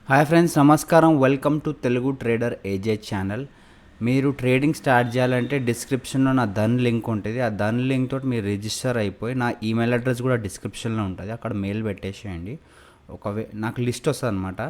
Hi friends, నమస్కారం. Welcome to Telugu trader AJ channel. మీరు trading start చేయాలంటే డిస్క్రిప్షన్లో నా ధన్ లింక్ ఉంటుంది. ఆ ధన్ లింక్ తోటి మీరు రిజిస్టర్ అయిపోయి నా ఈమెయిల్ అడ్రస్ కూడా డిస్క్రిప్షన్లో ఉంటుంది. అక్కడ మెయిల్ పెట్టేసేయండి. నాకు లిస్ట్ వస్తుంది అనమాట.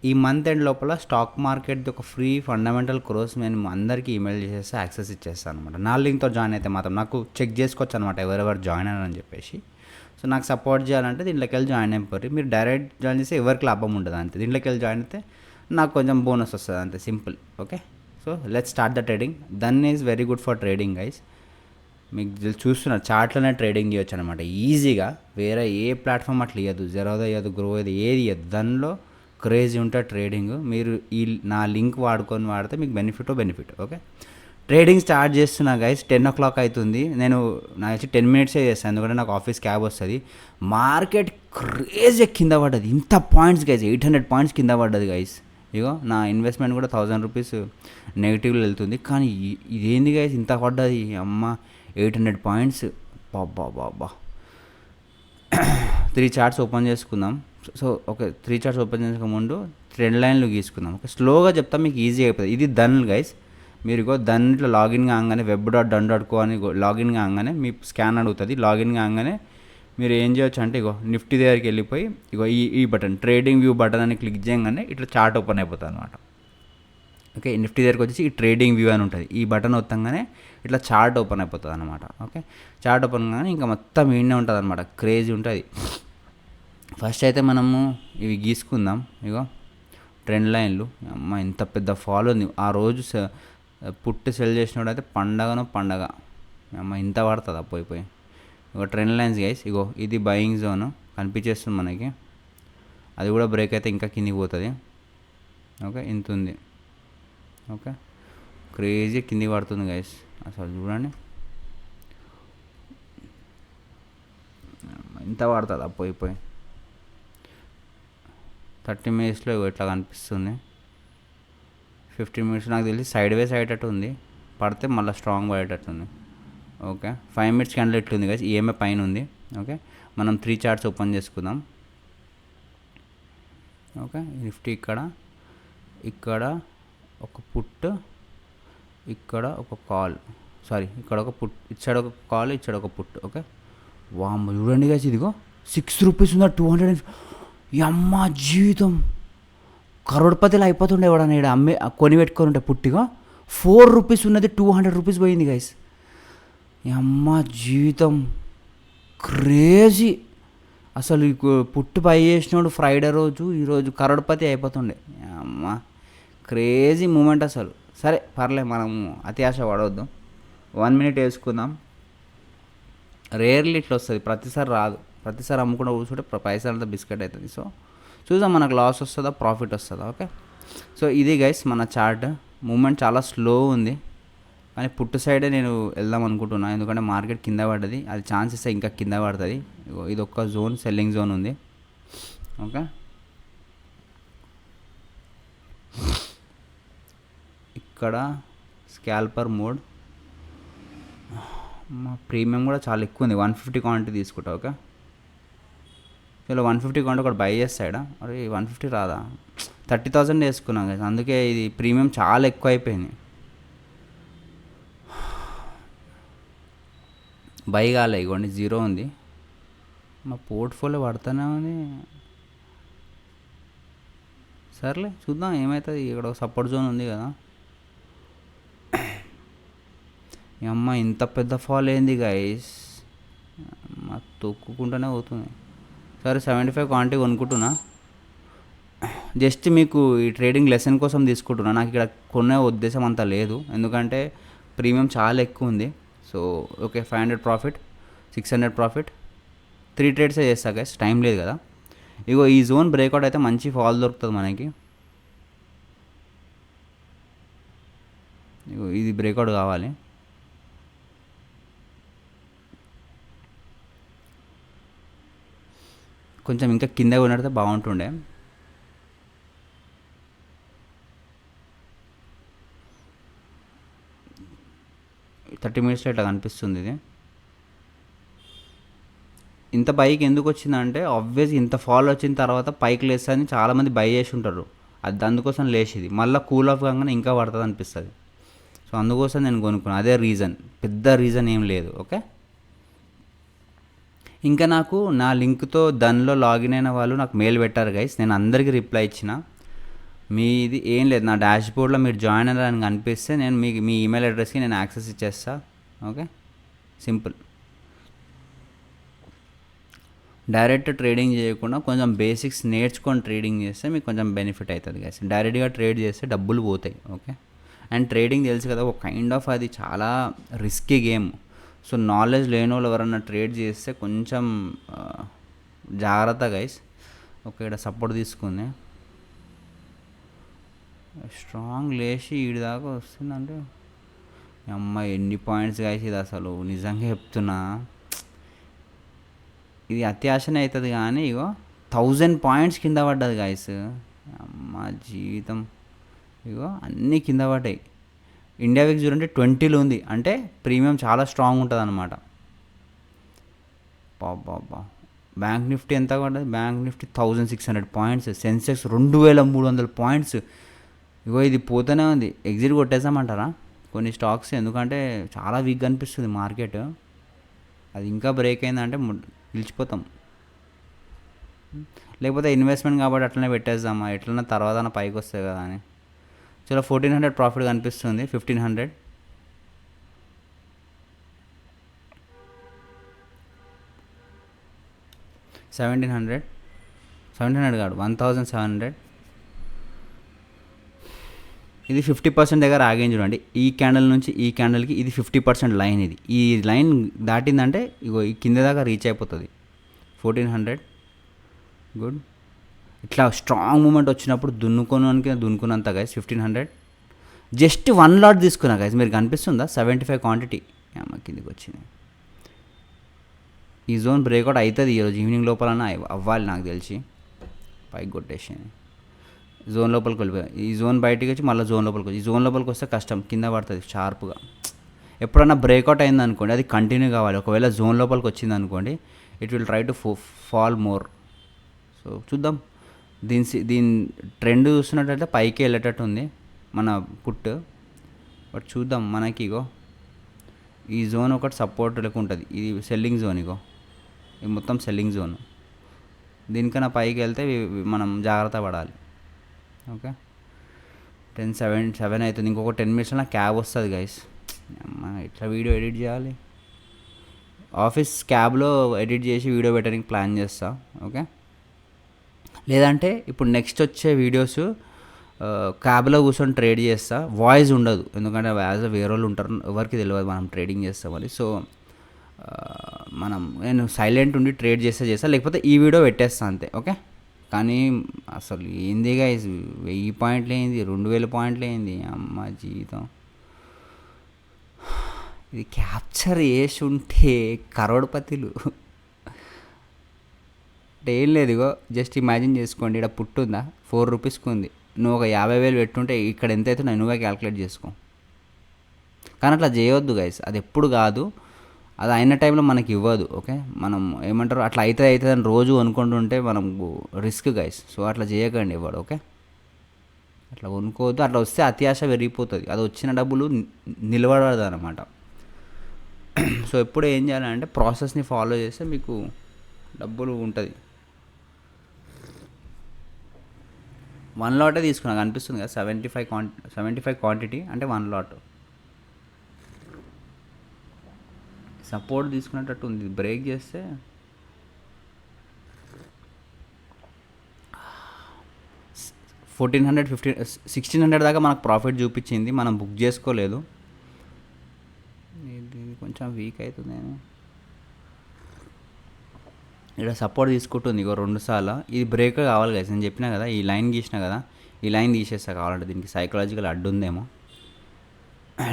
ఈ మంత్ ఎండ్ లోపల స్టాక్ మార్కెట్ది ఒక ఫ్రీ ఫండమెంటల్ కోర్స్ నేను అందరికీ ఈమెయిల్ చేసేసి యాక్సెస్ ఇచ్చేస్తాను అనమాట. నా లింక్తో జాయిన్ అయితే మాత్రం నాకు చెక్ చేసుకోవచ్చు అనమాట ఎవరెవరు జాయిన్ అయ్యారని చెప్పేసి. సో నాకు సపోర్ట్ చేయాలంటే దీంట్లోకి వెళ్ళి జాయిన్ అయిపోయి మీరు డైరెక్ట్ జాయిన్ చేస్తే ఎవరికి లాభం ఉండదు. అంతే, దీంట్లోకి వెళ్ళి జాయిన్ అయితే నాకు కొంచెం బోనస్ వస్తుంది, అంతే simple. Okay, so let's start the trading. Then is very good for trading guys. మీకు చూస్తున్నారు చార్ట్లోనే ట్రేడింగ్ చేయొచ్చు అనమాట ఈజీగా. వేరే ఏ ప్లాట్ఫామ్ అట్లా ఇవ్వదు, జెరోదా ఇవ్వదు, గ్రో ఇవ్వదు, ఏది ఇవ్వదు. దానిలో క్రేజీ ఉంటుంది ట్రేడింగ్. మీరు ఈ నా లింక్ వాడితే మీకు బెనిఫిట్. ఓకే, ట్రేడింగ్ స్టార్ట్ చేస్తున్నా గైస్. 10 o'clock అవుతుంది. నాకు వచ్చి 10 minutes చేస్తాను, ఎందుకంటే నాకు ఆఫీస్ క్యాబ్ వస్తుంది. మార్కెట్ క్రేజీ కింద పడ్డది. ఇంత పాయింట్స్ గైస్, 800 points కింద పడ్డది గైస్. ఇగో నా ఇన్వెస్ట్మెంట్ కూడా 1000 rupees నెగిటివ్లో వెళ్తుంది. కానీ ఇదేంది గైస్ ఇంత పడ్డది, అమ్మ 800 points. బాబా 3 charts ఓపెన్ చేసుకుందాం. సో ఓకే, 3 charts ఓపెన్ చేసుకునే ముందు ట్రెండ్ లైన్లు గీసుకుందాం. ఓకే, స్లోగా చెప్తా, మీకు ఈజీ అయిపోతుంది. ఇది డన్ గైస్. మీరు దాంట్లో లాగిన్ కాగానే web.done.co అని లాగిన్ కాగానే మీ స్కాన్ అడుగుతుంది. లాగిన్ కాగానే మీరు ఏం చేయొచ్చు అంటే నిఫ్టీ దగ్గరికి వెళ్ళిపోయి ఈ బటన్ ట్రేడింగ్ వ్యూ బటన్ అని క్లిక్ చేయగానే ఇట్లా చార్ట్ ఓపెన్ అయిపోతుంది అనమాట. ఓకే, నిఫ్టీ దగ్గరికి వచ్చేసి ఈ ట్రేడింగ్ వ్యూ అని ఉంటుంది. ఈ బటన్ వత్తంగానే ఇట్లా చార్ట్ ఓపెన్ అయిపోతుంది అనమాట. ఓకే, చార్ట్ ఓపెన్ కానీ ఇంకా మొత్తం ఈడనే ఉంటుంది అనమాట. క్రేజీ ఉంటుంది. ఫస్ట్ అయితే మనము ఇవి గీసుకుందాం. ట్రెండ్ లైన్లు. అమ్మ ఇంత పెద్ద ఫాల్ ఉంది. ఆ రోజు పుట్టి సెల్ చేసినప్పుడు అయితే పండగ. అమ్మ ఇంత పడుతుందా పోయి. Trend lines guys. ఇది బయింగ్ జోన్ కనిపించేస్తుంది మనకి. అది కూడా బ్రేక్ అయితే ఇంకా కిందికి పోతుంది. ఓకే, ఇంత ఉంది. ఓకే, క్రేజీ కిందికి పడుతుంది గైస్. అసలు చూడండి ఇంత పడుతుందా పోయి 30 minutesలో ఇట్లా కనిపిస్తుంది. 15 minutes నాకు తెలిసి సైడ్ వేస్ అయ్యేటట్టు ఉంది. పడితే మళ్ళీ స్ట్రాంగ్ పడేటట్టు ఉంది. ఓకే, 5 minutes క్యాండిల్ ఎట్లుంది కదా, ఈఎంఐ పైన ఉంది. ఓకే, మనం 3 charts ఓపెన్ చేసుకుందాం. ఓకే, నిఫ్టీ ఇక్కడ ఒక పుట్, ఇక్కడ ఒక కాల్, ఇక్కడ ఒక పుట్, ఇచ్చాడు ఒక కాల్, ఇచ్చాడు ఒక పుట్. ఓకే, వామ్మ చూడండి కదా, ఇదిగో 6 rupees ఉందా, 200. అమ్మ జీవితం కరోడ్పతిలో అయిపోతుండే ఎవడన్నా ఇక్కడ కొని పెట్టుకొని ఉంటే పుట్టిగా 4 rupees ఉన్నది 200 rupees పోయింది గైస్. అమ్మ జీవితం క్రేజీ. అసలు పుట్టు పై చేసినోడు ఫ్రైడే రోజు ఈరోజు కరోడ్పతి అయిపోతుండే. అమ్మ క్రేజీ మూమెంట్ అసలు. సరే పర్లేదు, మనము అతి ఆశ పడవద్దు. 1 minute వేసుకుందాం. రేర్లీ ఇట్లా వస్తుంది, ప్రతిసారి రాదు. ప్రతిసారి అమ్ముకుంటూ కూర్చుంటే పైసలంతా బిస్కెట్ అవుతుంది. సో చూద్దాం మనకు లాస్ వస్తుందా ప్రాఫిట్ వస్తుందా. ఓకే, సో ఇది గైస్ మన చార్ట్. మూమెంట్ చాలా స్లో ఉంది, కానీ పుట్టు సైడే నేను వెళ్దాం అనుకుంటున్నాను. ఎందుకంటే మార్కెట్ కింద పడ్డది, అది ఛాన్స్ ఇస్తే ఇంకా కింద పడుతుంది. ఇది ఒక్క జోన్, సెల్లింగ్ జోన్ ఉంది. ఓకే, ఇక్కడ స్కాల్పర్ మోడ్. మా ప్రీమియం కూడా చాలా ఎక్కువ ఉంది, 150 క్వాంటిటీ తీసుకుంటా. ఓకే, ఇలా 150 క్వాంటిటీ ఒకటి బై చేస్తాడా? అరే 150 రాదా, 30,000 వేసుకున్నాం కదా, అందుకే ఇది ప్రీమియం చాలా ఎక్కువ అయిపోయింది. బై కాలే, ఇగోండి 0 ఉంది. మా పోర్ట్ఫోలియో పడుతూనే ఉంది. సర్లే చూద్దాం ఏమవుతుంది. ఇక్కడ ఒక సపోర్ట్ జోన్ ఉంది కదా. అమ్మ ఇంత పెద్ద ఫాల్ ఏంది గైస్, మా తొక్కుకుంటూనే పోతుంది. సరే 75 క్వాంటిటీ కొనుక్కుంటున్నా. జస్ట్ మీకు ఈ ట్రేడింగ్ లెసన్ కోసం తీసుకుంటున్నా. నాకు ఇక్కడ కొనే ఉద్దేశం అంతా లేదు, ఎందుకంటే ప్రీమియం చాలా ఎక్కువ ఉంది. So okay, 500 profit, 600 profit, 3 trades చేస్తా గైస్, టైం లేదు కదా. ఈ జోన్ బ్రేక్అవుట్ అయితే మంచి ఫాల్ దొరుకుతుంది మనకి. ఇది బ్రేక్అవుట్ కావాలి. కొంచెం ఇంకా కింద కొనడితే బాగుంటుండే. $30 minutesలో ఇట్లా కనిపిస్తుంది. ఇది ఇంత పైకి ఎందుకు వచ్చిందంటే ఆబ్వియస్ ఇంత ఫాల్ వచ్చిన తర్వాత పైకి లేస్తుందని చాలామంది బై చేసి ఉంటారు. అది అందుకోసం లేచిది మళ్ళీ కూల్ ఆఫ్ కాగానే ఇంకా పడుతుంది అనిపిస్తుంది. సో అందుకోసం నేను కొనుక్కున్నాను, అదే రీజన్, పెద్ద రీజన్ ఏం లేదు. ఓకే, ఇంకా నాకు నా లింక్తో దానిలో లాగిన్ అయిన వాళ్ళు నాకు మెయిల్ పెట్టారు గైస్, నేను అందరికీ రిప్లై ఇచ్చిన. మీది ఏం లేదు, నా డాష్ బోర్డ్లో మీరు జాయిన్ అయ్యారని కనిపిస్తే నేను మీ ఈమెయిల్ అడ్రస్కి నేను యాక్సెస్ ఇచ్చేస్తా. Okay, simple. డైరెక్ట్ ట్రేడింగ్ చేయకుండా కొంచెం బేసిక్స్ నేర్చుకొని ట్రేడింగ్ చేస్తే మీకు కొంచెం బెనిఫిట్ అవుతుంది గైస్. డైరెక్ట్గా ట్రేడ్ చేస్తే డబ్బులు పోతాయి. ఓకే, అండ్ ట్రేడింగ్ తెలుసు కదా, ఒక కైండ్ ఆఫ్ అది చాలా రిస్కీ గేమ్. సో నాలెడ్జ్ లేని వాళ్ళు ఎవరన్నా ట్రేడ్ చేస్తే కొంచెం జాగ్రత్త గైస్. ఓకే, ఇక్కడ సపోర్ట్ తీసుకుంది, స్ట్రాంగ్ లేచి ఈడి దాకా వస్తుందంటే అమ్మ ఎన్ని పాయింట్స్ గైస్, ఇది అసలు నిజంగా చెప్తున్నా, ఇది అత్యాశనే అవుతుంది. కానీ ఇగో 1000 పాయింట్స్ కింద పడ్డది గైస్, అమ్మ జీవితం. ఇగో అన్నీ కింద పడ్డాయి. ఇండియా విక్స్ చూడండి 20లో ఉంది, అంటే ప్రీమియం చాలా స్ట్రాంగ్ ఉంటుంది అనమాట. బాబా, బ్యాంక్ నిఫ్టీ ఎంత పడ్డది? Bank Nifty 1600 points, Sensex 2300 points. ఇగో ఇది పోతూనే ఉంది. ఎగ్జిట్ కొట్టేసామంటారా కొన్ని స్టాక్స్, ఎందుకంటే చాలా వీక్గా అనిపిస్తుంది మార్కెట్. అది ఇంకా బ్రేక్ అయిందంటే నిలిచిపోతాం. లేకపోతే ఇన్వెస్ట్మెంట్ కాబట్టి అట్లనే పెట్టేద్దామా, ఎట్లన్నా తర్వాత పైకి వస్తాయి కదా అని. చలో 1400 ప్రాఫిట్ కనిపిస్తుంది, 1500. $1700 కాదు, 1700. ఇది 50% దగ్గర ఆగేం చూడండి. ఈ క్యాండిల్ నుంచి ఈ క్యాండిల్కి ఇది 50% లైన్. ఇది ఈ లైన్ దాటిందంటే ఇగో ఈ కింద దాకా రీచ్ అయిపోతుంది. 1400 గుడ్. ఇట్లా స్ట్రాంగ్ మూమెంట్ వచ్చినప్పుడు దున్నుకున్నంత గైస్. 1500 జస్ట్ 1 లాట్ తీసుకున్నా గైస్, మీరు కనిపిస్తుందా? 75 క్వాంటిటీ కిందికి వచ్చింది. ఈ జోన్ బ్రేక్అవుట్ అవుతుంది ఈరోజు ఈవినింగ్ లోపల అవ్వాలి నాకు తెలిసి. పైకి కొట్టేసింది, జోన్ లోపలికి వెళ్ళిపోయి ఈ జోన్ బయటికి వచ్చి మళ్ళీ జోన్ లోపలికి వచ్చి, ఈ జోన్ లోపలికి వస్తే కష్టం, కింద పడుతుంది షార్ప్గా. ఎప్పుడన్నా బ్రేక్అవుట్ అయింది అనుకోండి, అది కంటిన్యూ కావాలి. ఒకవేళ జోన్ లోపలికి వచ్చింది అనుకోండి, it will try to fall more. So చూద్దాం. దీని ట్రెండ్ చూస్తున్నట్టయితే పైకి వెళ్ళేటట్టు ఉంది మన పుట్. బట్ చూద్దాం. మనకి ఇగో ఈ జోన్ ఒకటి సపోర్ట్ లెక్క ఉంటుంది, ఇది సెల్లింగ్ జోన్. ఇగో ఇది మొత్తం సెల్లింగ్ జోన్. దీనికన్నా పైకి వెళ్తే మనం జాగ్రత్త పడాలి. ఓకే, 10:07 అవుతుంది. ఇంకొక 10 minutesలో నాకు క్యాబ్ వస్తుంది గైస్. అమ్మా ఇట్లా వీడియో ఎడిట్ చేయాలి. ఆఫీస్ క్యాబ్లో ఎడిట్ చేసి వీడియో పెట్టడానికి ప్లాన్ చేస్తా. ఓకే, లేదంటే ఇప్పుడు నెక్స్ట్ వచ్చే వీడియోస్ క్యాబ్లో కూర్చొని ట్రేడ్ చేస్తా. వాయిస్ ఉండదు, ఎందుకంటే వేరే వాళ్ళు ఉంటారు, ఎవరికి తెలియదు మనం ట్రేడింగ్ చేస్తామని. సో నేను సైలెంట్ ఉండి ట్రేడ్ చేస్తా, లేకపోతే ఈ వీడియో పెట్టేస్తా అంతే. ఓకే, కానీ అసలు ఏంది గైస్, 1000 పాయింట్లు అయింది, 2000 పాయింట్లు అయింది, అమ్మ జీవితం. ఇది క్యాప్చర్ చేసి ఉంటే కరోడ్పతిలు. అంటే ఏం లేదు, ఇగో జస్ట్ ఇమాజిన్ చేసుకోండి, ఇక్కడ పుట్టుందా 4 రూపీస్కి ఉంది. నువ్వు ఒక 50,000 పెట్టుంటే ఇక్కడ ఎంత అవుతుందో నువ్వే క్యాల్కులేట్ చేసుకో. కానీ అట్లా చేయొద్దు గైస్, అది ఎప్పుడు కాదు, అది అయిన టైంలో మనకి ఇవ్వదు. ఓకే, మనం ఏమంటారు అట్లా అవుతుంది అని రోజు అనుకుంటుంటే మనం రిస్క్ గైస్. సో అట్లా చేయకండి ఇవ్వడు. ఓకే, అట్లా కొనుక్కోవద్దు. అట్లా వస్తే అత్యాశ పెరిగిపోతుంది, అది వచ్చిన డబ్బులు నిలబడదు అనమాట. సో ఎప్పుడు ఏం చేయాలంటే ప్రాసెస్ని ఫాలో చేస్తే మీకు డబ్బులు ఉంటుంది. 1 లాటే తీసుకున్నా కనిపిస్తుంది కదా, 75 క్వాంటిటీ అంటే 1 లాట్. సపోర్ట్ తీసుకునేటట్టు ఉంది, బ్రేక్ చేస్తే 1600 దాకా మనకు ప్రాఫిట్ చూపించింది, మనం బుక్ చేసుకోలేదు. ఇది కొంచెం వీక్ అవుతుంది. ఇక్కడ సపోర్ట్ తీసుకుంటుంది ఇగో 2 సార్లు. ఇది బ్రేక్ కావాలి కదా, నేను చెప్పినా కదా, ఈ లైన్ గీసిన కదా, ఈ లైన్ తీసేస్తా కావాలంటే. దీనికి సైకలాజికల్ అడ్డు ఉందేమో,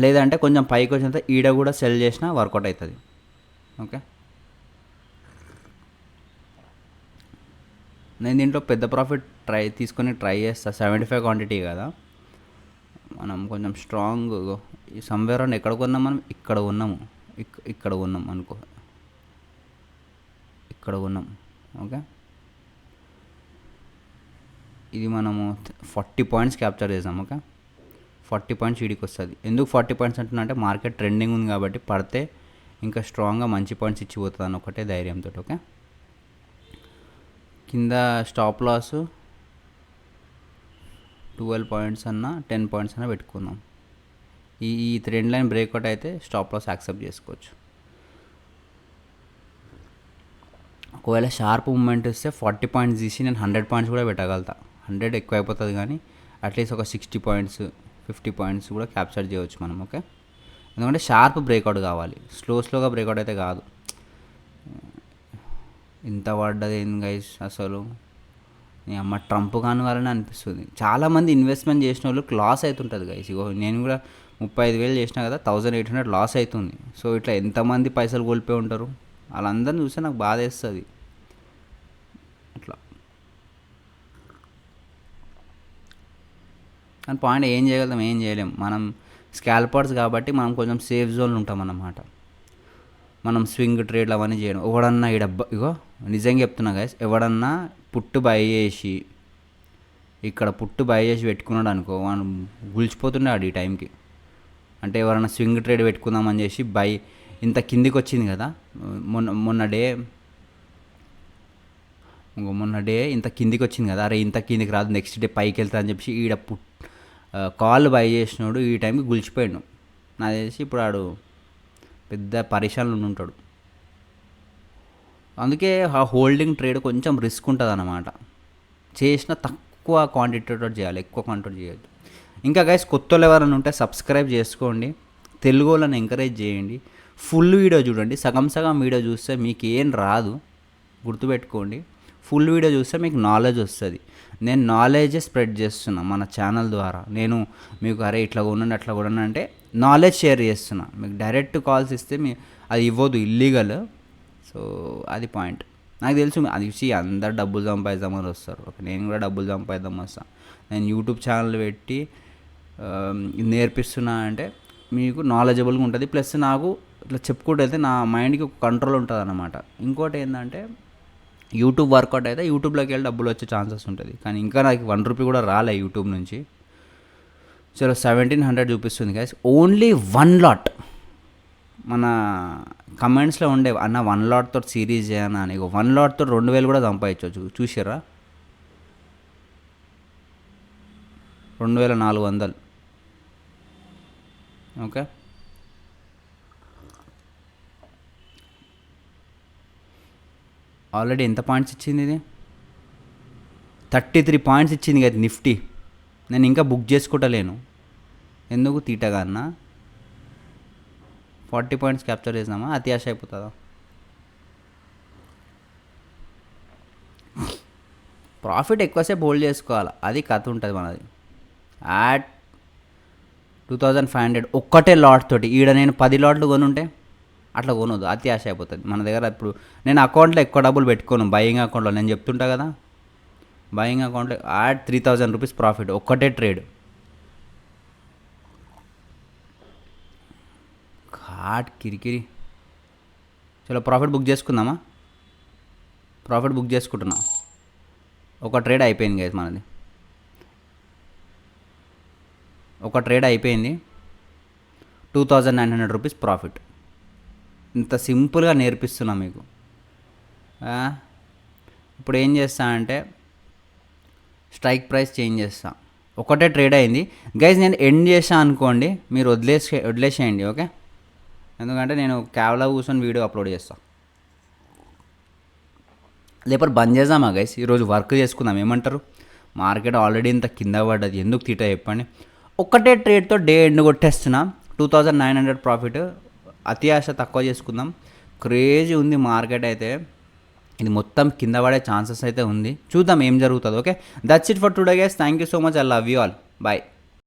లేదంటే కొంచెం పైకి వచ్చినంత ఈడ కూడా సెల్ చేసినా వర్కౌట్ అవుతుంది. ఓకే, నేను దీంట్లో పెద్ద ప్రాఫిట్ తీసుకొని ట్రై చేస్తా. 75 క్వాంటిటీ కదా, మనం కొంచెం స్ట్రాంగ్ సమ్వేర్ అని ఎక్కడ కొన్నాం మనం, ఇక్కడ ఉన్నాము అనుకో, ఇక్కడ కొన్నాం. ఓకే, ఇది మనము 40 పాయింట్స్ క్యాప్చర్ చేసాం. ఓకే, 40 పాయింట్స్ వీడికి వస్తుంది. ఎందుకు 40 పాయింట్స్ అంటున్నా అంటే మార్కెట్ ట్రెండింగ్ ఉంది కాబట్టి పడితే ఇంకా స్ట్రాంగ్గా మంచి పాయింట్స్ ఇచ్చిపోతుంది అని ఒకటే ధైర్యంతో. ఓకే, కింద స్టాప్ లాస్ 12 పాయింట్స్ అన్నా 10 పాయింట్స్ అన్నా పెట్టుకుందాం. ఈ ట్రెండ్ లైన్ బ్రేక్అవుట్ అయితే స్టాప్ లాస్ యాక్సెప్ట్ చేసుకోవచ్చు. ఒకవేళ షార్ప్ మూమెంట్ ఇస్తే 40 పాయింట్స్ తీసి నేను 100 పాయింట్స్ కూడా పెట్టగలుగుతా. 100 ఎక్కువ అయిపోతుంది కానీ అట్లీస్ట్ ఒక 60 పాయింట్స్ 50 పాయింట్స్ కూడా క్యాప్చర్ చేయవచ్చు మనం. ఓకే, ఎందుకంటే షార్ప్ బ్రేక్అవుట్ కావాలి, స్లోగా బ్రేక్అవుట్ అయితే కాదు. ఇంత పడ్డది ఏంది గైస్ అసలు, అమ్మ ట్రంప్ కాని వాళ్ళని అనిపిస్తుంది. చాలామంది ఇన్వెస్ట్మెంట్ చేసిన వాళ్ళకి లాస్ అవుతుంటుంది గైస్. ఇగో నేను కూడా 35,000 చేసినా కదా, 1800 లాస్ అవుతుంది. సో ఇట్లా ఎంతమంది పైసలు కోల్పోయి ఉంటారు, వాళ్ళందరిని చూస్తే నాకు బాధ వేస్తుంది. అట్లా కానీ పాయింట్ ఏం చేయగలుగుతాం, ఏం చేయలేం. మనం స్కాల్పర్స్ కాబట్టి మనం కొంచెం సేఫ్ జోన్లో ఉంటాం అన్నమాట. మనం స్వింగ్ ట్రేడ్లు అవన్నీ చేయడం. ఎవడన్నా ఈ డబ్బా ఇగో నిజంగా చెప్తున్నా గైస్, ఎవడన్నా పుట్టు బై చేసి ఇక్కడ పుట్టు బై చేసి పెట్టుకున్నాడు అనుకో, వాడు గులిచిపోతున్నాడు ఈ టైంకి. అంటే ఎవరైనా స్వింగ్ ట్రేడ్ పెట్టుకుందామని చేసి బై ఇంత కిందికి వచ్చింది కదా, మొన్న డే ఇంత కిందికి వచ్చింది కదా, అరే ఇంత కిందికి రాదు నెక్స్ట్ డే పైకి వెళ్తా అని చెప్పి ఈడ కాల్ బై చేసినాడు, ఈ టైంకి గులిచిపోయాడు. నాకు తెలిసి ఇప్పుడు ఆడు పెద్ద పరిశాలను ఉంటాడు. అందుకే ఆ హోల్డింగ్ ట్రేడ్ కొంచెం రిస్క్ ఉంటుంది అన్నమాట. చేసిన తక్కువ క్వాంటిటీతో చేయాలి, ఎక్కువ క్వాంటిటీ చేయొద్దు. ఇంకా గైస్ కొత్త వాళ్ళు ఎవరైనా ఉంటే సబ్స్క్రైబ్ చేసుకోండి, తెలుగు వాళ్ళని ఎంకరేజ్ చేయండి, ఫుల్ వీడియో చూడండి. సగం వీడియో చూస్తే మీకు ఏం రాదు, గుర్తుపెట్టుకోండి. ఫుల్ వీడియో చూస్తే మీకు నాలెడ్జ్ వస్తుంది. నేను నాలెడ్జే స్ప్రెడ్ చేస్తున్నా మన ఛానల్ ద్వారా. నేను మీకు అరే ఇట్లా కొనండి అట్లా కొనండి అంటే నాలెడ్జ్ షేర్ చేస్తున్నా. మీకు డైరెక్ట్ కాల్స్ ఇస్తే అది ఇవ్వదు, ఇల్లీగల్. సో అది పాయింట్. నాకు తెలుసు అది చూసి అందరు డబ్బులు సంపాదిద్దామని వస్తారు. ఓకే, నేను కూడా డబ్బులు సంపాదిద్దామని వస్తాను. నేను యూట్యూబ్ ఛానల్ పెట్టి నేర్పిస్తున్నా అంటే మీకు నాలెడ్జబుల్గా ఉంటుంది. ప్లస్ నాకు ఇట్లా చెప్పుకుంటూ వెళ్తే నా మైండ్కి ఒక కంట్రోల్ ఉంటుంది అన్నమాట. ఇంకోటి ఏంటంటే యూట్యూబ్ వర్కౌట్ అయితే యూట్యూబ్లోకి వెళ్ళి డబ్బులు వచ్చే ఛాన్సెస్ ఉంటుంది. కానీ ఇంకా నాకు 1 రూపీ కూడా రాలే యూట్యూబ్ నుంచి. చలో 1700 చూపిస్తుంది గైస్, ఓన్లీ 1 లాట్. మన కమెంట్స్లో ఉండే అన్న 1 లాట్తో సిరీస్ చేయనా అని, 1 లాట్తో 2000 కూడా సంపాదించవచ్చు. చూసారా, 2400. ఓకే, ఆల్రెడీ ఎంత పాయింట్స్ ఇచ్చింది ఇది, 33 పాయింట్స్ ఇచ్చింది కదా నిఫ్టీ. నేను ఇంకా బుక్ చేసుకుంటలేను, ఎందుకు తీటగా అన్న. 40 పాయింట్స్ క్యాప్చర్ చేసినామా, అతి ఆశ అయిపోతుందా. ప్రాఫిట్ ఎక్కువసేపు హోల్డ్ చేసుకోవాలి, అది కథ ఉంటుంది మనది. యాట్ 2500 ఒక్కటే లాట్ తోటి ఈడ నేను 10 లాట్లు కొనుంటే అట్లా కొనొద్దు, అతి ఆశ అయిపోతుంది మన దగ్గర. ఇప్పుడు నేను అకౌంట్లో ఎక్కువ డబ్బులు పెట్టుకోను, బయింగ్ అకౌంట్లో. నేను చెప్తుంటా కదా, బయింగ్ అకౌంట్లో యాడ్ 3000 రూపీస్ ప్రాఫిట్ ఒక్కటే ట్రేడ్. ఘాట్ కిరికిరి. చలో ప్రాఫిట్ బుక్ చేసుకుందామా, ప్రాఫిట్ బుక్ చేసుకుంటున్నా. ఒక ట్రేడ్ అయిపోయింది గైస్ మనది, ఒక ట్రేడ్ అయిపోయింది. 2900 రూపీస్ ప్రాఫిట్. ఇంత సింపుల్గా నేర్పిస్తున్నా మీకు. ఇప్పుడు ఏం చేస్తా అంటే స్ట్రైక్ ప్రైస్ చేంజ్ చేస్తా. ఒకటే ట్రేడ్ అయింది గైజ్, నేను ఎండ్ చేసా అనుకోండి, మీరు వదిలేసేయండి. ఓకే, ఎందుకంటే నేను కేవలం కూర్చొని వీడియో అప్లోడ్ చేస్తా. లేకపోతే బంద్ చేద్దామా గైస్, ఈరోజు వర్క్ చేసుకుందాం. ఏమంటారు, మార్కెట్ ఆల్రెడీ ఇంత కింద పడ్డది, ఎందుకు తీట చెప్పండి. ఒక్కటే ట్రేడ్తో డే ఎండ్ కొట్టేస్తున్నా. 2900 ప్రాఫిట్. అతి ఆశ తక్కువ చేసుకుందాం. క్రేజీ ఉంది మార్కెట్ అయితే, ఇది మొత్తం కింద పడే ఛాన్సెస్ అయితే ఉంది. చూద్దాం ఏం జరుగుతుందో. Okay, that's it for today guys. Thank you so much. I love you all. Bye.